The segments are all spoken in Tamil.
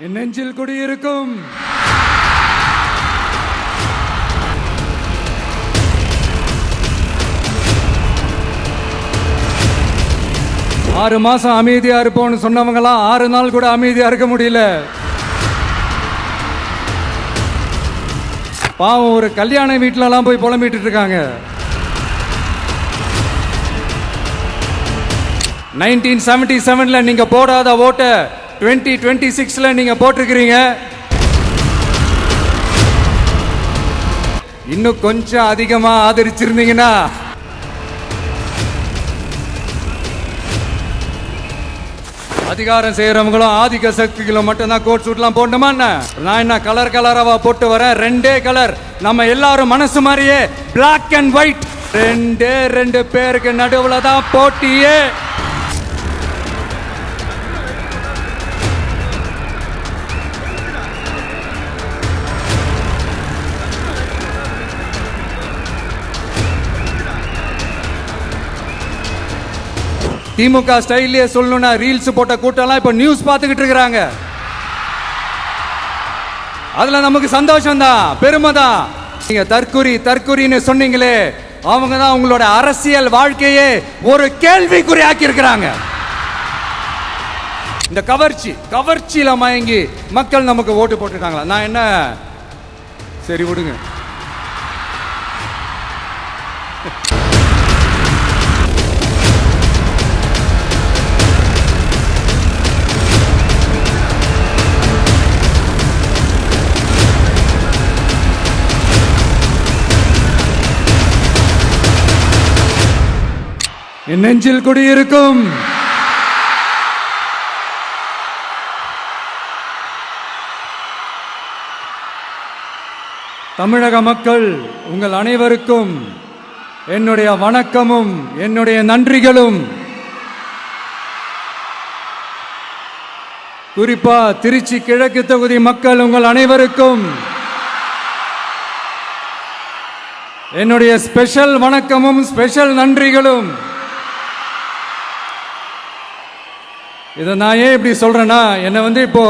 என் நெஞ்சில் குடியிருக்கும் ஆறு மாசம் அமைதியா இருப்போம்னு சொன்னவங்களாம் 6 நாள் கூட அமைதியா இருக்க முடியல. பாவம் ஒரு கல்யாண வீட்டிலலாம் போய் புலம்பிட்டு இருக்காங்க. 1977ல நீங்க போடாத ஓட்ட 2026ல நீங்க போட்டிருக்கிறீங்க. இன்னும் கொஞ்சம் அதிகமா ஆதரிச்சிருந்தீங்கன்னா அதிகாரம் செய்யறவங்களும் ஆதிக்க சக்திகளும் மட்டும்தான் கோட் சூட்லாம் போடணுமா? நான் என்ன கலர் கலராவா போட்டு வரேன்? 2 கலர். நம்ம எல்லாரும் மனசு மாதிரியே பிளாக் அண்ட் ஒயிட் 2 பேருக்கு நடுவுல தான் போட்டியே. திமுக ஸ்டைல்லே சொல்லணும்னா ரீல்ஸ் போட்ட கூட்டம்லாம் இப்ப நியூஸ் பார்த்துக்கிட்டு இருக்கிறாங்க. அதுல நமக்கு சந்தோஷம் தான், பெருமை தான். நீங்க தற்குறின்னு சொன்னீங்களே, அவங்க தான் உங்களோட அரசியல் வாழ்க்கையே ஒரு கேள்விக்குறி ஆக்கி இருக்கிறாங்க. இந்த கவர்ச்சியில மயங்கி மக்கள் நமக்கு ஓட்டு போட்டுட்டாங்களா? நான் என்ன சரி விடுங்க. என் நெஞ்சில் குடியிருக்கும் தமிழக மக்கள் உங்கள் அனைவருக்கும் என்னுடைய வணக்கமும் என்னுடைய நன்றிகளும். குறிப்பா திருச்சி கிழக்கு தொகுதி மக்கள் உங்கள் அனைவருக்கும் என்னுடைய ஸ்பெஷல் வணக்கமும் ஸ்பெஷல் நன்றிகளும். இதை நான் ஏன் இப்படி சொல்றேன்னா, என்னை இப்போ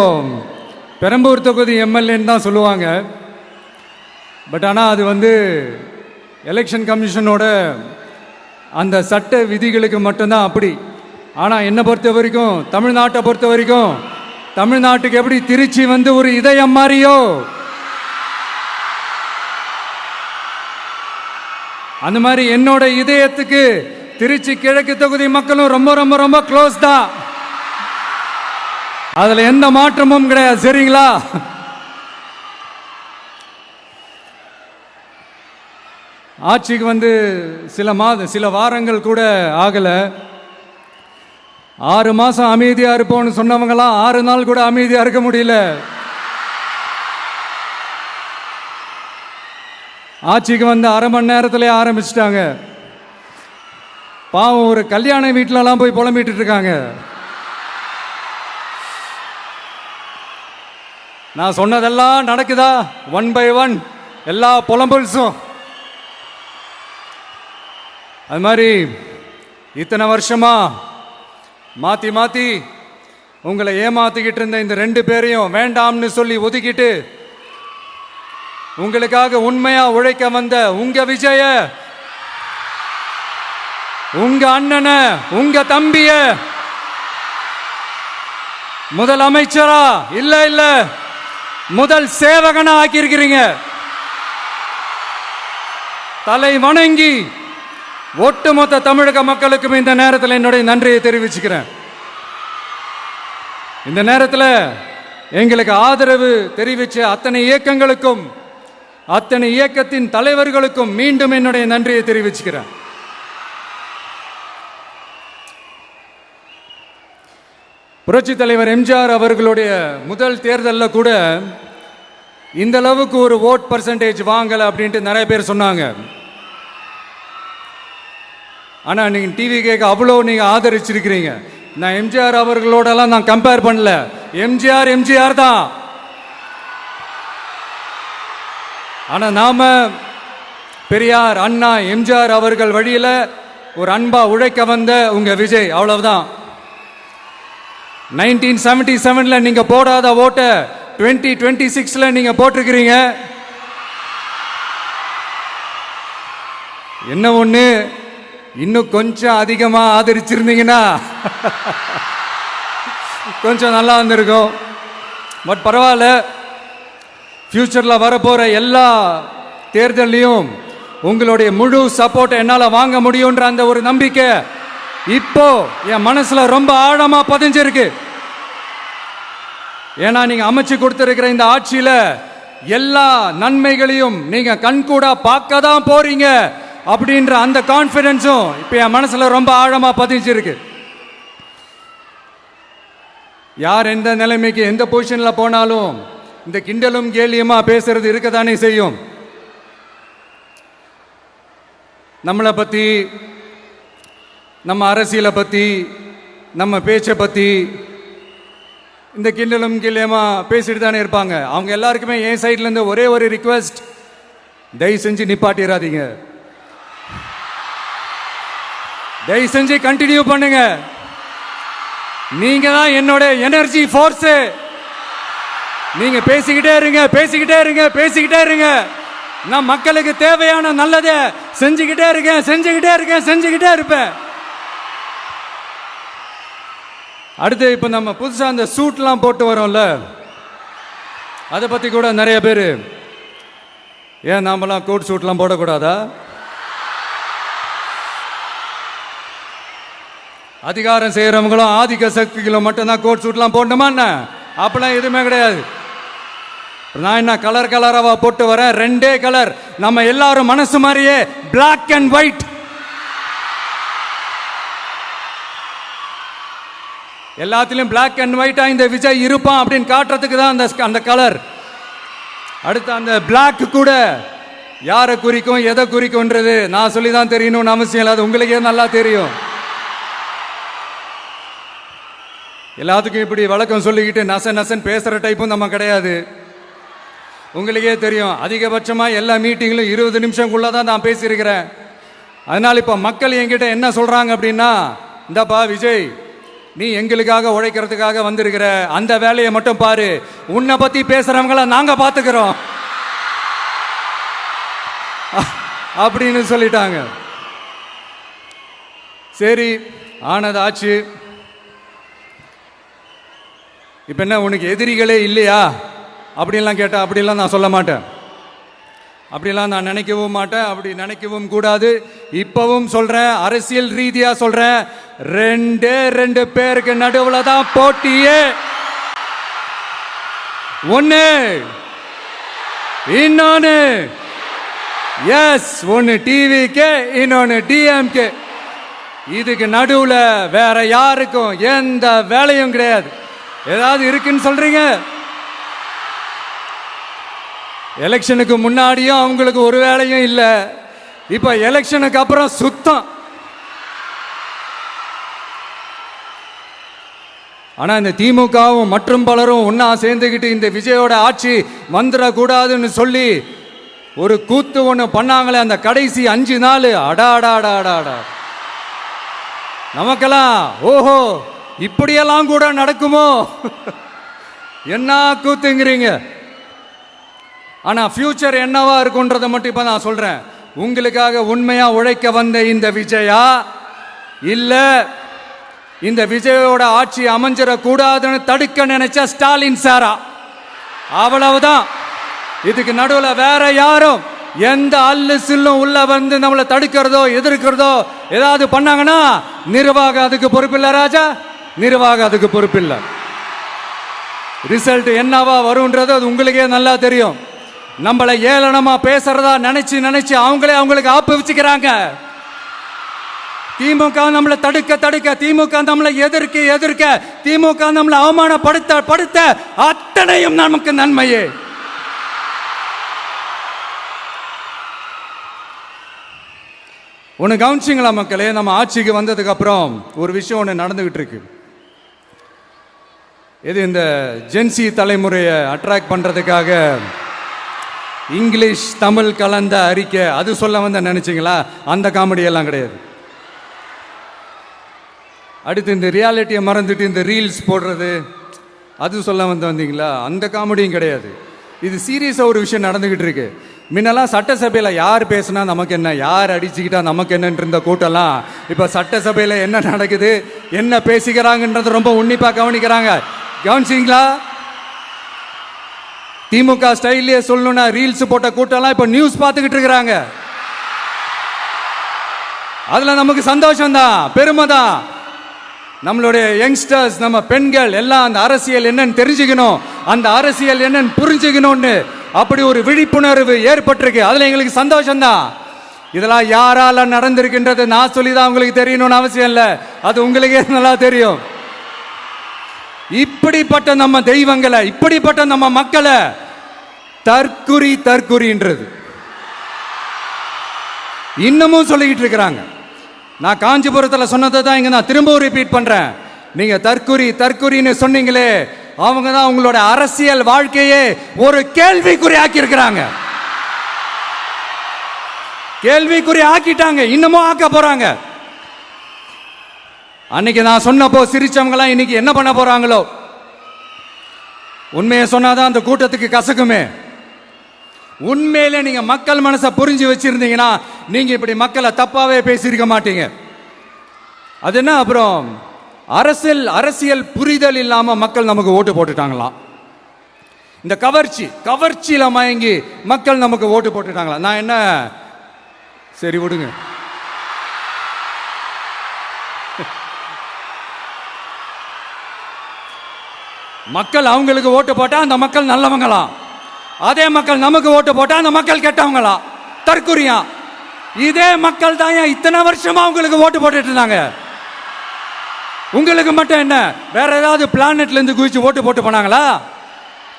பெரம்பூர் தொகுதி எம்எல்ஏன்னு தான் சொல்லுவாங்க. பட் ஆனால் அது எலெக்ஷன் கமிஷனோட அந்த சட்ட விதிகளுக்கு மட்டும்தான் அப்படி. ஆனால் என்னை பொறுத்த வரைக்கும், தமிழ்நாட்டை பொறுத்த வரைக்கும், தமிழ்நாட்டுக்கு எப்படி திருச்சி ஒரு இதயம் மாதிரியோ, அந்த மாதிரி என்னோட இதயத்துக்கு திருச்சி கிழக்கு தொகுதி மக்களும் ரொம்ப ரொம்ப ரொம்ப க்ளோஸ் தான். அதுல எந்த மாற்றமும் கிடையாது. சரிங்களா? ஆட்சிக்கு சில வாரங்கள் கூட ஆகல. 6 மாசம் அமைதியா இருப்போம்னு சொன்னவங்களாம் 6 நாள் கூட அமைதியா இருக்க முடியல. ஆட்சிக்கு அரை மணி நேரத்திலே ஆரம்பிச்சிட்டாங்க. பாவம் ஒரு கல்யாண வீட்டிலலாம் போய் புலம்பிட்டு இருக்காங்க. நான் சொன்னதெல்லாம் நடக்குதா? 1 by 1 எல்லா புலம்பல்ஸும். அது மாதிரி இத்தனை வருஷமா மாத்தி உங்களை ஏமாத்திக்கிட்டு இருந்த இந்த 2 பேரையும் வேண்டாம்னு சொல்லி ஒதுக்கிட்டு உங்களுக்காக உண்மையா உழைக்க வந்த உங்க விஜய, உங்க அண்ணனை, உங்க தம்பிய முதல் அமைச்சரா இல்ல முதல் சேவகனா ஆக்கியிருக்கிறீங்க. தலை வணங்கி ஒட்டுமொத்த தமிழக மக்களுக்கும் இந்த நேரத்தில் என்னுடைய நன்றியை தெரிவிச்சுக்கிறேன். இந்த நேரத்தில் எங்களுக்கு ஆதரவு தெரிவிச்ச அத்தனை இயக்கங்களுக்கும், அத்தனை இயக்கத்தின் தலைவர்களுக்கும் மீண்டும் என்னுடைய நன்றியை தெரிவிச்சுக்கிறேன். புரட்சி தலைவர் எம்ஜிஆர் அவர்களுடைய முதல் தேர்தலில் கூட இந்த அளவுக்கு ஒரு ஓட் பர்சன்டேஜ் வாங்கல அப்படின்ட்டு நிறைய பேர் சொன்னாங்க. ஆனா நீங்க டிவி கேட்க அவ்வளோ நீங்க ஆதரிச்சிருக்கிறீங்க. நான் எம்ஜிஆர் அவர்களோடலாம் நான் கம்பேர் பண்ணல. எம்ஜிஆர் தான். ஆனா நாம பெரியார், அண்ணா, எம்ஜிஆர் அவர்கள் வழியில ஒரு அன்பா உழைக்க வந்த உங்க விஜய், அவ்வளவுதான். 1977 நீங்க போடாத ஓட்டை 2026 நீங்க போட்டிருக்கிறீங்க. என்ன ஒண்ணு, இன்னும் கொஞ்சம் அதிகமா ஆதரிச்சிருந்தீங்கன்னா கொஞ்சம் நல்லா வந்திருக்கும். பட் பரவாயில்ல, ஃபியூச்சர்ல வரப்போற எல்லா தேர்தலையும் உங்களுடைய முழு சப்போர்ட் என்னால வாங்க முடியும்ன்ற அந்த ஒரு நம்பிக்கை இப்போ என் மனசுல ரொம்ப ஆழமா பதிஞ்சிருக்கு. ஏன்னா நீங்க அமைச்சு கொடுத்திருக்கிற இந்த ஆட்சியில எல்லா நன்மைகளையும் நீங்க கண்கூடா பார்க்க தான் போறீங்க அப்படின்ற அந்த கான்பிடன்ஸும் இப்ப என் மனசுல ரொம்ப ஆழமா பதிஞ்சிருக்கு. யார் எந்த நிலைமைக்கு எந்த பொசிஷன்ல போனாலும் இந்த கிண்டலும் கேலியுமா பேசுறது இருக்கத்தானே செய்யும். நம்மளை பத்தி, நம்ம அரசியலை பத்தி, நம்ம பேச்சை பத்தி இந்த கிண்டலும் கேலியுமா பேசிட்டு தானே இருப்பாங்க. அவங்க எல்லாருக்குமே என் சைட்ல இருந்து ஒரே ஒரு ரிக்வெஸ்ட், தயவு செஞ்சு நிப்பாட்டிடாதீங்க, தயவு செஞ்சு கண்டினியூ பண்ணுங்க. நீங்க தான் என்னோட எனர்ஜி ஃபோர்ஸ். நீங்க பேசிக்கிட்டே இருங்க, பேசிக்கிட்டே இருங்க, பேசிக்கிட்டே இருங்க. நான் மக்களுக்கு தேவையான நல்லதை செஞ்சுக்கிட்டே இருக்கேன், செஞ்சுக்கிட்டே இருக்கேன், செஞ்சுக்கிட்டே இருப்பேன். அடுத்து இப்ப நம்ம புதுசா அந்த சூட்லாம் போட்டு வரோம்ல, அதை பத்தி கூட நிறைய பேர், ஏன் நாமெல்லாம் கோட் சூட்லாம் போடக்கூடாதா? அதிகாரம் செய்யறவங்களும் ஆதிக்க சக்திகளும் மட்டும்தான் கோட் சூட்லாம் போடணுமா என்ன? அப்பெல்லாம் எதுவுமே கிடையாது. நான் என்ன கலர் கலராவா போட்டு வரேன்? ரெண்டே கலர், நம்ம எல்லாரும் மனசு மாதிரியே பிளாக் அண்ட் ஒயிட். எல்லாத்திலும் பிளாக் அண்ட் ஒயிட்டா இந்த விஜய் இருப்பான் அப்படின்னு காட்டுறதுக்கு தான் அந்த கலர். அடுத்து அந்த பிளாக் கூட யாரை குறிக்கும் எதை குறிக்கும்ன்றது நான் சொல்லி தான் தெரியணும்னு அவசியம் இல்லை, அது உங்களுக்கே நல்லா தெரியும். எல்லாத்துக்கும் இப்படி வழக்கம் சொல்லிக்கிட்டு நச நசன் பேசுற டைப்பும் நம்ம கிடையாது. உங்களுக்கே தெரியும், அதிகபட்சமா எல்லா மீட்டிங்களும் 20 நிமிஷம்குள்ளதான் நான் பேசியிருக்கிறேன். அதனால இப்ப மக்கள் என்கிட்ட என்ன சொல்றாங்க அப்படின்னா, இந்தப்பா விஜய், நீ எங்களுக்காக உழைக்கிறதுக்காக வந்திருக்கிற, அந்த வேலையை மட்டும் பாரு, உன்னை பத்தி பேசுறவங்கள நாங்க பாத்துக்கிறோம் அப்படின்னு சொல்லிட்டாங்க. சரி, ஆனது ஆச்சு. இப்ப என்ன, உனக்கு எதிரிகளே இல்லையா அப்படின்லாம் கேட்டா, அப்படிலாம் நான் சொல்ல மாட்டேன், அப்படிலாம் நான் நினைக்கவும் மாட்டேன், அப்படி நினைக்கவும் கூடாது. இப்பவும் சொல்றேன், அரசியல் ரீதியா சொல்றேன், ரெண்டு பேருக்கு நடுவுல தான் போட்டியே. ஒன்னு இன்னொன்னு, எஸ், ஒன்னு டிவிக்கு, இன்னொன்னு டிஎம்கே. இதுக்கு நடுவுல வேற யாருக்கும் எந்த வேலையும் கிடையாது. ஏதாவது இருக்குன்னு சொல்றீங்க? எலெக்ஷனுக்கு முன்னாடியும் அவங்களுக்கு ஒரு வேலையும் இல்லை, இப்ப எலெக்ஷனுக்கு அப்புறம் சுத்தம். ஆனா இந்த திமுகவும் மற்றும் பலரும் ஒன்னா சேர்ந்துகிட்டு இந்த விஜயோட ஆட்சி வந்துடக்கூடாதுன்னு சொல்லி ஒரு கூத்து ஒண்ணு பண்ணாங்களே, அந்த கடைசி 5 நாள், அடாடாடாடாடா, நமக்கெல்லாம் ஓஹோ இப்படியெல்லாம் கூட நடக்குமோ என்ன கூத்துங்கிறீங்க. ஆனா ஃபியூச்சர் என்னவா இருக்குன்றதை மட்டும் இப்ப நான் சொல்றேன். உங்களுக்காக உண்மையா உழைக்க வந்த இந்த விஜயா, இல்ல இந்த விஜயோட ஆட்சி அமைஞ்சிட கூடாதுன்னு தடுக்க நினைச்ச ஸ்டாலின் சாரா, அவ்வளவுதான். இதுக்கு நடுவுல வேற யாரும் எந்த அல்லு சில்லும் உள்ள வந்து நம்மளை தடுக்கிறதோ எதிர்க்கிறதோ ஏதாவது பண்ணாங்கன்னா நிர்வாகம் அதுக்கு பொறுப்பில்லை ராஜா, நிர்வாகம் அதுக்கு பொறுப்பில்லை. ரிசல்ட் என்னவா வரும்ன்றது அது உங்களுக்கே நல்லா தெரியும். நம்மளை ஏளனமா பேசுறதா நினைச்சு நினைச்சு அவங்களுக்கு ஆப்பு வச்சுக்கிறாங்க. திமுக நம்மளை தடுக்க, திமுக நம்மளை எதிர்க்க, திமுக நம்மளை அவமானப்படுத்த அத்தனையும் நமக்கு நன்மையே. ஒன்று கவனிச்சிங்களா மக்களே, நம்ம ஆட்சிக்கு வந்ததுக்கு அப்புறம் ஒரு விஷயம் ஒன்று நடந்துகிட்டு இருக்கு. இது இந்த ஜென்சி தலைமுறையை அட்ராக்ட் பண்றதுக்காக இங்கிலீஷ் தமிழ் கலந்த அறிக்கை, அது சொல்ல வந்த நினைச்சிங்களா? அந்த காமெடி எல்லாம் கிடையாது. அடுத்து இந்த ரியாலிட்டியை மறந்துட்டு இந்த ரீல்ஸ் போடுறது, அது சொல்ல வந்தீங்களா? அந்த காமெடியும் கிடையாது. இது சீரியஸாக ஒரு விஷயம் நடந்துக்கிட்டு இருக்கு. முன்னெல்லாம் சட்டசபையில் யார் பேசுனா நமக்கு என்ன, யார் அடிச்சுக்கிட்டா நமக்கு என்னன்ற இருந்த கூட்டம்லாம் இப்போ சட்டசபையில் என்ன நடக்குது, என்ன பேசிக்கிறாங்கன்றது ரொம்ப உன்னிப்பாக கவனிக்கிறாங்க. கவனிச்சிங்களா? திமுக ஸ்டைல்லே சொல்லணும்னா ரீல்ஸ் போட்ட கூட்டம்லாம் இப்போ நியூஸ் பார்த்துக்கிட்டு இருக்கிறாங்க. அதில் நமக்கு சந்தோஷம்தான், பெருமை தான். நம்மளுடைய யங்ஸ்டர்ஸ், நம்ம பெண்கள் எல்லாம் அந்த அரசியல் என்னன்னு தெரிஞ்சுக்கணும், அந்த அரசியல் என்னன்னு புரிஞ்சுக்கணும்னு அப்படி ஒரு விழிப்புணர்வு ஏற்பட்டிருக்கு. அதுல எங்களுக்கு சந்தோஷம்தான். இதெல்லாம் யாரால நடந்திருக்கின்றது நான் சொல்லிதான் உங்களுக்கு தெரியணும்னு அவசியம் இல்லை, அது உங்களுக்கே நல்லா தெரியும். இப்படிப்பட்ட நம்ம தெய்வங்களை, இப்படிப்பட்ட நம்ம மக்களை தற்குறின்றது இன்னமும் சொல்லிக்கிட்டு இருக்கிறாங்க. நான் காஞ்சிபுரத்தில் சொன்னதை தான் இங்க நான் திரும்பவும் ரிப்பீட் பண்றேன். நீங்க தற்குறின்னு சொன்னீங்களே, அவங்க தான் உங்களோட அரசியல் வாழ்க்கையே ஒரு கேள்விக்குறி ஆக்கி இருக்கிறாங்க. கேள்விக்குறி ஆக்கிட்டாங்க, இன்னமும் ஆக்க போறாங்க. அன்னைக்கு நான் சொன்னப்போ சிரிச்சவங்க இன்னைக்கு என்ன பண்ண போறாங்களோ. உண்மையை சொன்னாதான் அந்த கூட்டத்துக்கு கசக்குமே. உண்மையிலே நீங்க மக்கள் மனசை புரிஞ்சு வச்சிருந்தீங்கன்னா நீங்க இப்படி மக்களை தப்பாவே பேசியிருக்க மாட்டீங்க. அது என்ன, அப்புறம் அரசியல் புரிதல் இல்லாம மக்கள் நமக்கு ஓட்டு போட்டுட்டாங்களாம். இந்த கவர்ச்சியில மயங்கி மக்கள் நமக்கு ஓட்டு போட்டுட்டாங்களா? நான் என்ன, சரி விடுங்க. மக்கள் அவங்களுக்கு ஓட்டு போட்டா அந்த மக்கள் நல்லவங்களாம், அதே மக்கள் நமக்கு ஓட்டு போட்டா அந்த மக்கள் கெட்டவங்களா, தற்குறியா. இதே மக்கள் தான் இத்தனை வருஷமா உங்களுக்கு ஓட்டு போட்டுட்டு இருந்தாங்க. உங்களுக்கு மட்டும் என்ன, வேற ஏதாவது பிளானட்ல இருந்து குதிச்சு ஓட்டு போட்டு போனாங்களா?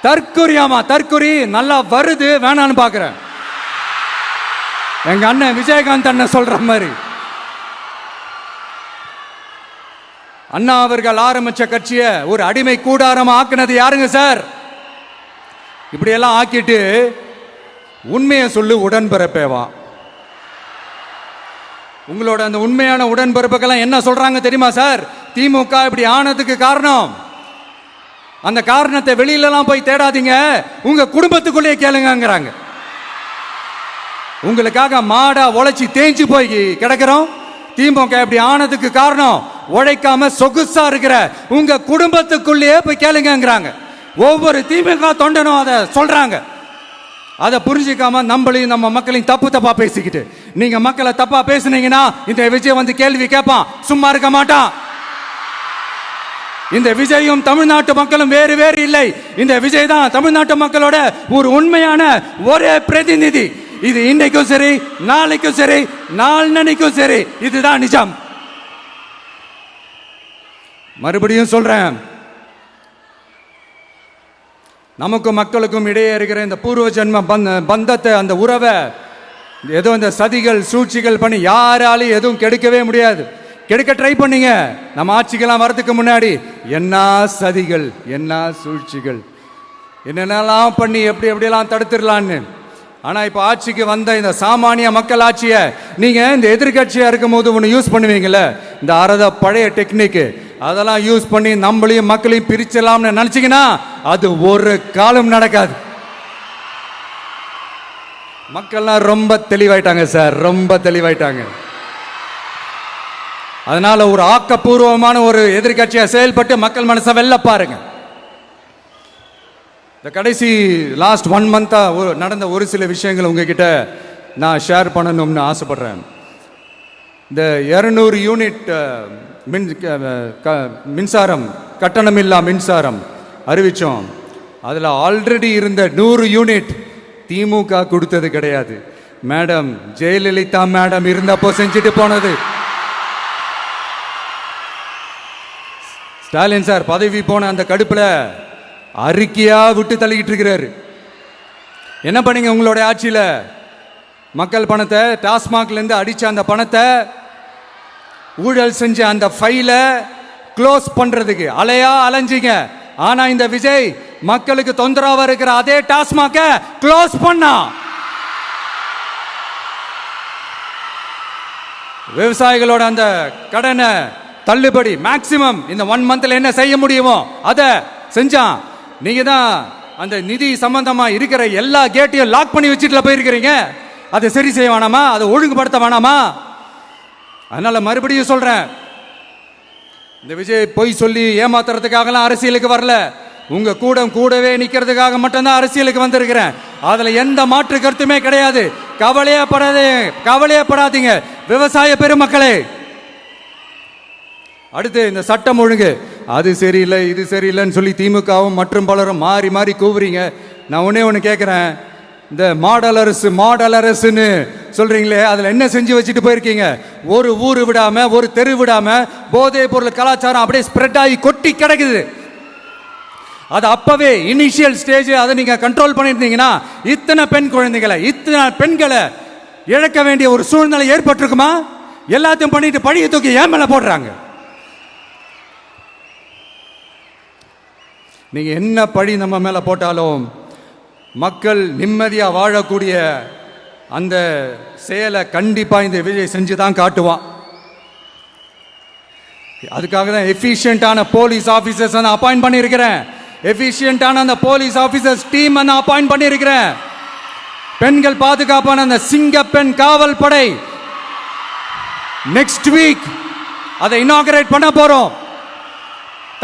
தற்குறியாமா, தற்குறி நல்லா வருது, வேணான்னு பாக்குறேன். எங்க அண்ணன் விஜயகாந்த் அண்ணன் சொல்ற மாதிரி, அண்ணா அவர்கள் ஆரம்பிச்ச கட்சியை ஒரு அடிமை கூடாரமா ஆக்குனது யாருங்க சார்? இப்படியெல்லாம் ஆக்கிட்டு உண்மையை சொல்லு உடன்பிறப்பேவா. உங்களோட அந்த உண்மையான உடன்பிறப்புக்கெல்லாம் என்ன சொல்றாங்க தெரியுமா சார்? திமுக இப்படி ஆனதுக்கு காரணம், அந்த காரணத்தை வெளியிலலாம் போய் தேடாதீங்க, உங்க குடும்பத்துக்குள்ளேயே கேளுங்கிறாங்க. உங்களுக்காக மாடா உழைச்சி தேஞ்சு போய் கிடக்கிறோம். திமுக இப்படி ஆனதுக்கு காரணம் உழைக்காம சொகுசா இருக்கிற உங்க குடும்பத்துக்குள்ளேயே போய் கேளுங்கிறாங்க. ஒவ்வொரு திமுக தொண்டனும் அதை சொல்றாங்க. அதை புரிஞ்சிக்காம நம்மளையும் நம்ம மக்களையும் தப்பா பேசிக்கிட்டு, நீங்க மக்களை தப்பா பேசுனீங்கன்னா இந்த விஜய் வந்து கேள்வி கேட்பான், சும்மா இருக்க மாட்டான். இந்த விஜயும் தமிழ்நாட்டு மக்களும் வேறு வேறு இல்லை. இந்த விஜய் தான் தமிழ்நாட்டு மக்களோட ஒரு உண்மையான ஒரே பிரதிநிதி. இது இன்னைக்கும் சரி, நாளைக்கும் சரி, நாளன்னைக்கும் சரி, இதுதான் நிஜம். மறுபடியும் சொல்றேன், நமக்கும் மக்களுக்கும் இடையே இருக்கிற இந்த பூர்வ ஜென்ம பந்தத்தை, அந்த உறவை ஏதோ இந்த சதிகள் சூழ்ச்சிகள் பண்ணி யாராலையும் எதுவும் கெடுக்கவே முடியாது. கெடுக்க ட்ரை பண்ணீங்க நம்ம ஆட்சிக்கெல்லாம் வரதுக்கு முன்னாடி. என்ன சதிகள், என்ன சூழ்ச்சிகள், என்னென்னலாம் பண்ணி எப்படியெல்லாம் தடுத்துடலான்னு. ஆனா இப்ப ஆட்சிக்கு வந்த இந்த சாமானிய மக்கள் ஆட்சியை நீங்க இந்த எதிர்கட்சியா இருக்கும் போது ஒன்று யூஸ் பண்ணுவீங்கல்ல, இந்த பழைய டெக்னிக், அதெல்லாம் யூஸ் பண்ணி நம்மளையும் மக்களையும் பிரிச்சலாம்னு நினைச்சீங்கன்னா அது ஒரு காலம் நடக்காது. மக்கள்லாம் ரொம்ப தெளிவாயிட்டாங்க சார், ரொம்ப தெளிவாயிட்டாங்க. அதனால ஒரு ஆக்கப்பூர்வமான ஒரு எதிர்கட்சியா செயல்பட்டு மக்கள் மனசை வெல்ல பாருங்க. இந்த கடைசி லாஸ்ட் 1 மந்தா நடந்த ஒரு சில விஷயங்கள் உங்ககிட்ட நான் ஷேர் பண்ணணும்னு ஆசைப்படுறேன். இந்த 200 யூனிட் மின்சாரம், கட்டணமில்லா மின்சாரம் அறிவிச்சோம். அதில் ஆல்ரெடி இருந்த 100 யூனிட் திமுக கொடுத்தது கிடையாது மேடம், ஜெயலலிதா மேடம் இருந்தப்போ செஞ்சுட்டு போனது. ஸ்டாலின் சார் பதவி போன அந்த கடுப்புல அறிக்கையா விட்டு தள்ளிக்கிட்டு இருக்கிறாரு. என்ன பண்ணீங்க உங்களுடைய ஆட்சியில? மக்கள் பணத்தை, டாஸ்மாக்ல இருந்து அடிச்ச அந்த பணத்தை, ஊழல் செஞ்ச அந்த ஃபைல க்ளோஸ் பண்றதுக்கு அலையா அலைஞ்சிங்க. ஆனா இந்த விஜய் மக்களுக்கு தொந்தரவா இருக்கிற அதே டாஸ்மாக க்ளோஸ் பண்ணா. விவசாயிகளோட அந்த கடனை தள்ளுபடி மேக்சிமம் இந்த 1 மந்த்ல என்ன செய்ய முடியுமோ அதை செஞ்சான். நீங்க தான் அந்த நிதி சம்பந்தமா இருக்கிற எல்லா கேட்டையும் லாக் பண்ணி வச்சுட்டு போயிருக்கிறீங்க. அதை சரி செய்ய வேணாமா? அதை ஒழுங்குபடுத்த வேணாமா? அதனால மறுபடியும் சொல்றேன், இந்த விஜய் பொய் சொல்லி ஏமாத்துறதுக்காகலாம் அரசியலுக்கு வரல. உங்க கூடவே நிக்கிறதுக்காக மட்டும்தான் அரசியலுக்கு வந்திருக்கிறேன். அதுல எந்த மாற்று கருத்துமே கிடையாது. கவலையப்படாதீங்க விவசாய பெருமக்களே. அடுத்து இந்த சட்டம் ஒழுங்கு, அது சரியில்லை இது சரியில்லைன்னு சொல்லி திமுகவும் மற்றும் பலரும் மாறி மாறி கூவுறீங்க. நான் ஒண்ணு கேட்கிறேன், இந்த மாடல் அரசுன்னு சொல்றீங்களே, அதுல என்ன செஞ்சு வச்சுட்டு போயிருக்கீங்க? ஒரு ஊரு விடாம ஒரு தெரு விடாம போதைப் பொருள் கலாச்சாரம் அப்படியே ஸ்ப்ரெட் ஆகி கொட்டி கிடக்குது. அது அப்பவே இனிஷியல் ஸ்டேஜ் அதை நீங்க கண்ட்ரோல் பண்ணிருந்தீங்கன்னா இத்தனை பெண் குழந்தைகளை இத்தனை பெண்களை இழக்க வேண்டிய ஒரு சூழ்நிலை ஏற்பட்டிருக்குமா? எல்லாத்தையும் பண்ணிட்டு பழிய தூக்கி ஏன் மேல போடுறாங்க. நீங்க என்ன பழி நம்ம மேல போட்டாலும் மக்கள் நிம்மதியா வாழக்கூடிய அந்த செயலை கண்டிப்பா இந்த விஜய் செஞ்சுதான் காட்டுவான். அதுக்காக தான் எஃபிஷியன்டான போலீஸ் ஆபீசர்ஸ் நான் அப்பாயிண்ட் பண்ணியிருக்கிறேன். எஃபிஷியன்டான அந்த போலீஸ் ஆபீசர்ஸ் டீம் நான் அப்பாயிண்ட் பண்ணியிருக்கிறேன். பெண்கள் பாதுகாப்பான அந்த சிங்க பெண் காவல் படை நெக்ஸ்ட் வீக் அதை இனாகரேட் பண்ண போறோம்.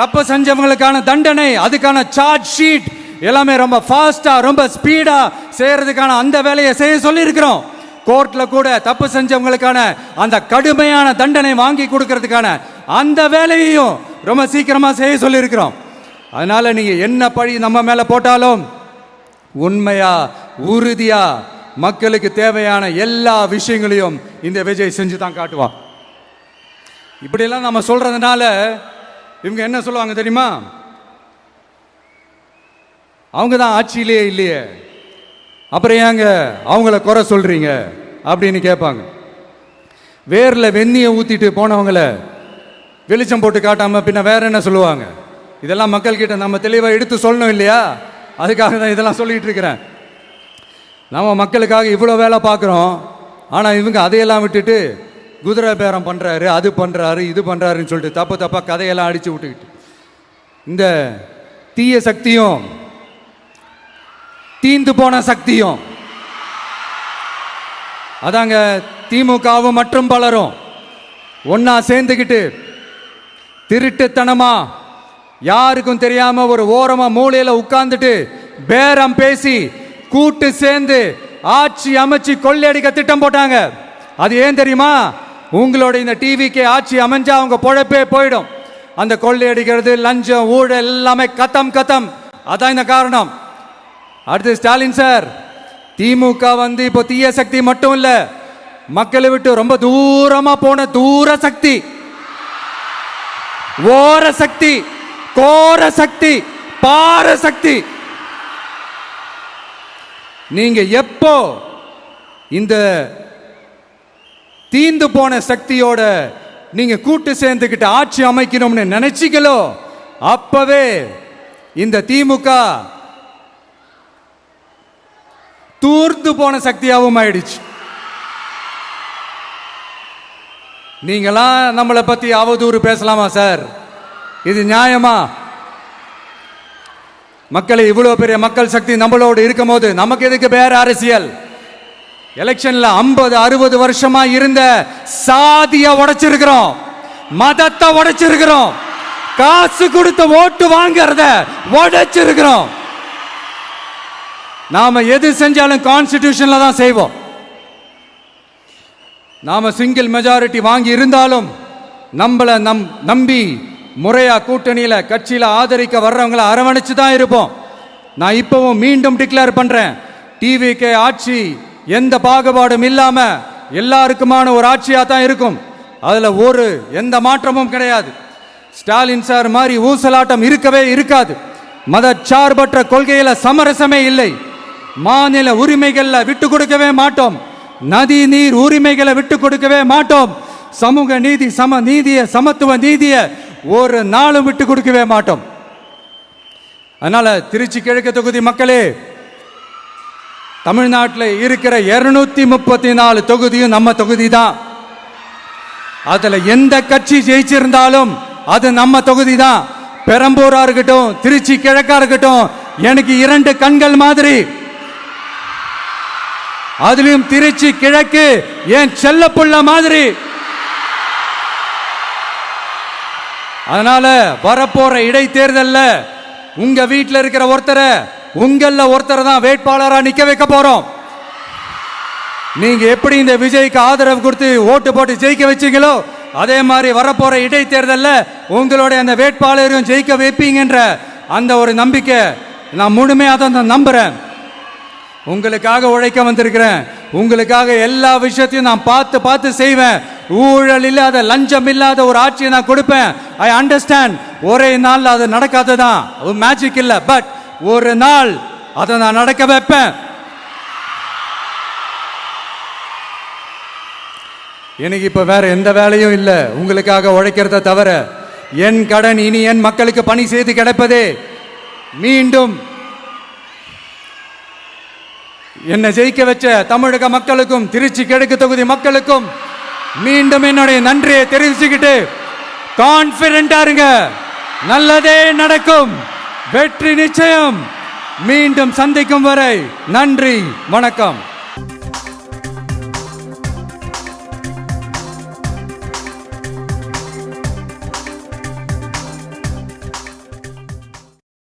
தப்பு செஞ்சவங்களுக்கான தண்டனை, அதுக்கான சார்ஜ் ஷீட் எல்லாமே ரொம்ப ஃபாஸ்டா ரொம்ப ஸ்பீடா செய்யறதுக்கான அந்த வேலையை செய்ய சொல்லி இருக்கிறோம். கோர்ட்ல கூட தப்பு செஞ்சவங்களுக்கான அந்த கடுமையான தண்டனை வாங்கி கொடுக்கறதுக்கான அந்த வேலையையும் ரொம்ப சீக்கிரமா செய்ய சொல்லி இருக்கிறோம். அதனால நீங்க என்ன பழி நம்ம மேல போட்டாலும் உண்மையா உறுதியா மக்களுக்கு தேவையான எல்லா விஷயங்களையும் இந்த விஜய் செஞ்சு தான் காட்டுவான். இப்படியெல்லாம் நம்ம சொல்றதுனால இவங்க என்ன சொல்லுவாங்க தெரியுமா? அவங்க தான் ஆட்சியிலே இல்லையே, அப்புறம் ஏங்க அவங்கள குறை சொல்றீங்க அப்படின்னு கேட்பாங்க. வேர்ல வெந்நியை ஊத்திட்டு போனவங்கள வெளிச்சம் போட்டு காட்டாம பின்ன வேற என்ன சொல்லுவாங்க? இதெல்லாம் மக்கள் கிட்ட நம்ம தெளிவாக எடுத்து சொல்லணும் இல்லையா? அதுக்காக தான் இதெல்லாம் சொல்லிட்டு இருக்கிறேன். நம்ம மக்களுக்காக இவ்வளோ வேலை பார்க்குறோம், ஆனால் இவங்க அதையெல்லாம் விட்டுட்டு குதிரை பேரம் பண்ணுறாரு, அது பண்ணுறாரு, இது பண்ணுறாருன்னு சொல்லிட்டு தப்பாக கதையெல்லாம் அடித்து விட்டுக்கிட்டு இந்த தீய சக்தியும் தீந்து போன சக்தியும் அதாங்க திமுகவும் மற்றும் பலரும் ஒன்னா சேர்ந்துக்கிட்டு திருட்டுத்தனமா யாருக்கும் தெரியாம ஒரு ஓரமா மூலையில உட்கார்ந்துட்டு பேரம் பேசி கூட்டு சேர்ந்து ஆட்சி அமைச்சு கொள்ளையடிக்க திட்டம் போட்டாங்க. அது ஏன் தெரியுமா? உங்களோட இந்த டிவிக்கு ஆட்சி அமைஞ்சா அவங்க பொழப்பே போயிடும். அந்த கொள்ளையடிக்கிறது, லஞ்சம், ஊழல் எல்லாமே கத்தம். அதான் இந்த காரணம். அடுத்து ஸ்டாலின் சார், திமுக இப்போ தீய சக்தி மட்டும் இல்ல, மக்களை விட்டு ரொம்ப தூரமா போன தூர சக்தி, ஓர சக்தி, கோர சக்தி, பார சக்தி. நீங்க எப்போ இந்த தீந்து போன சக்தியோட நீங்க கூட்டு சேர்ந்துக்கிட்டு ஆட்சி அமைக்கணும்னு நினைச்சீங்களோ அப்பவே இந்த திமுக தூர்ந்து போன சக்தியாகவும் ஆயிடுச்சு. நீங்களாம் நம்மளை பத்தி அவதூறு பேசலாமா சார்? இது நியாயமா? மக்களை இவ்வளவு பெரிய மக்கள் சக்தி நம்மளோடு இருக்கும் போது நமக்கு எதுக்கு வேற அரசியல்? எலெக்ஷன்ல 50-60 வருஷமா இருந்த சாதிய உடைச்சிருக்கிறோம், மதத்தை உடைச்சிருக்கிறோம், காசு கொடுத்த ஓட்டு வாங்கறத உடைச்சிருக்கிறோம். நாம எது செஞ்சாலும் கான்ஸ்டிடியூஷன்ல தான் செய்வோம். நாம சிங்கிள் மெஜாரிட்டி வாங்கி இருந்தாலும் நம்மள நம்பி முறையா கூட்டணியில கட்சியில ஆதரிக்க வர்றவங்களை அரவணைச்சு தான் இருப்போம். நான் இப்பவும் மீண்டும் டிக்ளேர் பண்றேன், டிவிகே ஆட்சி எந்த பாகுபாடும் இல்லாம எல்லாருக்குமான ஒரு ஆட்சியா தான் இருக்கும். அதுல எந்த மாற்றமும் கிடையாது. ஸ்டாலின் சார் மாதிரி ஊசலாட்டம் இருக்கவே இருக்காது. மதச்சார்பற்ற கொள்கையில சமரசமே இல்லை. மாநில உரிமைகள்ல விட்டு கொடுக்கவே மாட்டோம். நதி நீர் உரிமைகளை விட்டு கொடுக்கவே மாட்டோம். சமூக நீதி, சம நீதிய, சமத்துவ நீதிய ஒரு நாளும் விட்டு கொடுக்கவே மாட்டோம். அதனால திருச்சி கிழக்கு தொகுதி மக்களே, தமிழ்நாட்டில் இருக்கிற 234 தொகுதியும் நம்ம தொகுதி தான். அதுல எந்த கட்சி ஜெயிச்சிருந்தாலும் அது நம்ம தொகுதி தான். பெரம்பூரா இருக்கட்டும், திருச்சி கிழக்கா இருக்கட்டும், எனக்கு 2 கண்கள் மாதிரி. அதுலயும் திருச்சி கிழக்கு என் செல்ல புள்ள மாதிரி. அதனால வரப்போற இடைத்தேர்தல்ல உங்க வீட்டில் இருக்கிற ஒருத்தரை உங்கள ஒருத்தரை தான் வேட்பாளரா நிக்க வைக்க போறோம். நீங்க எப்படி இந்த விஜய்க்கு ஆதரவு கொடுத்து ஓட்டு போட்டு ஜெயிக்க வச்சீங்களோ அதே மாதிரி வரப்போற இடைத்தேர்தல்ல உங்களுடைய அந்த வேட்பாளரையும் ஜெயிக்க வைப்பீங்கன்ற அந்த ஒரு நம்பிக்கை நான் முழுமையாக தான் நம்புறேன். உங்களுக்காக உழைக்க வந்திருக்கிறேன். உங்களுக்காக எல்லா விஷயத்தையும் நான் பார்த்து பார்த்து செய்வேன். ஊழல் இல்லாத, லஞ்சம் இல்லாத ஒரு ஆட்சியை நான் கொடுப்பேன். I understand. ஒரே நாள் அது நடக்காததான், மேஜிக் இல்லை. பட் ஒரு நாள் அதை நான் நடக்க வைப்பேன். எனக்கு இப்ப வேற எந்த வேலையும் இல்லை உங்களுக்காக உழைக்கிறத தவிர. என் கடன் இனி என் மக்களுக்கு பணி செய்து கிடைப்பதே. மீண்டும் என்னை ஜெயிக்க வச்ச தமிழக மக்களுக்கும் திருச்சி கிழக்கு தொகுதி மக்களுக்கும் மீண்டும் என்னுடைய நன்றியை தெரிவிச்சுக்கிட்டு கான்பிடண்டா இருங்க, நல்லதே நடக்கும், வெற்றி நிச்சயம். மீண்டும் சந்திக்கும் வரை நன்றி, வணக்கம்.